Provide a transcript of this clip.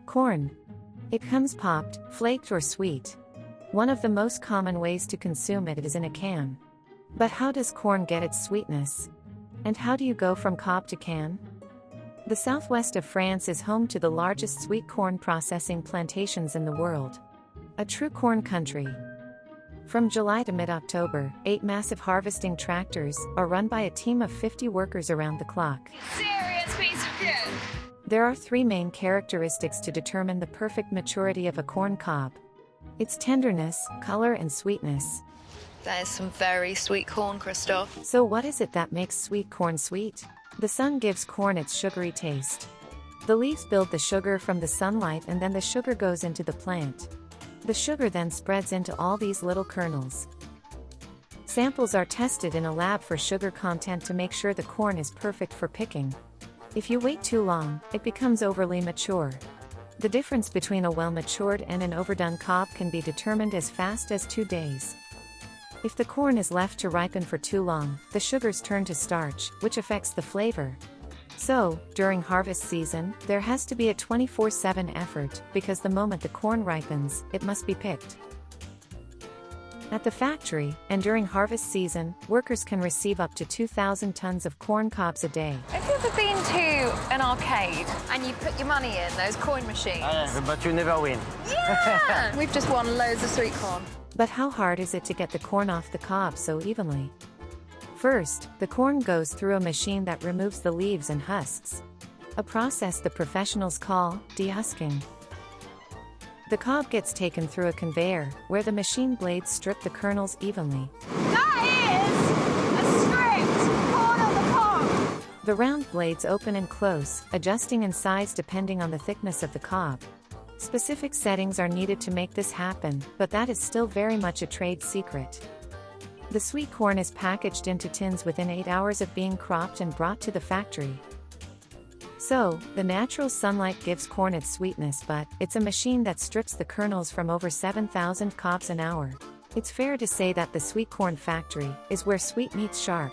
Corn. It comes popped, flaked or sweet. One of the most common ways to consume it is in a can. But how does corn get its sweetness? And how do you go from cob to can? The southwest of France is home to the largest sweet corn processing plantations in the world. A true corn country. From July to mid-October, 8 massive harvesting tractors are run by a team of 50 workers around the clock. Serious piece of kit. There are 3 main characteristics to determine the perfect maturity of a corn cob. Its tenderness, color and sweetness. That is some very sweet corn, Christoph. So what is it that makes sweet corn sweet? The sun gives corn its sugary taste. The leaves build the sugar from the sunlight and then the sugar goes into the plant. The sugar then spreads into all these little kernels. Samples are tested in a lab for sugar content to make sure the corn is perfect for picking. If you wait too long, it becomes overly mature. The difference between a well-matured and an overdone cob can be determined as fast as 2 days. If the corn is left to ripen for too long, the sugars turn to starch, which affects the flavor. So, during harvest season, there has to be a 24/7 effort, because the moment the corn ripens, it must be picked. At the factory, and during harvest season, workers can receive up to 2,000 tons of corn cobs a day. Have you ever been to an arcade and you put your money in those coin machines? But you never win. Yeah! We've just won loads of sweet corn. But how hard is it to get the corn off the cob so evenly? First, the corn goes through a machine that removes the leaves and husks. A process the professionals call dehusking. The cob gets taken through a conveyor, where the machine blades strip the kernels evenly. That is a stripped corn on the cob! The round blades open and close, adjusting in size depending on the thickness of the cob. Specific settings are needed to make this happen, but that is still very much a trade secret. The sweet corn is packaged into tins within 8 hours of being cropped and brought to the factory. So, the natural sunlight gives corn its sweetness, but it's a machine that strips the kernels from over 7,000 cobs an hour. It's fair to say that the sweet corn factory is where sweet meets sharp.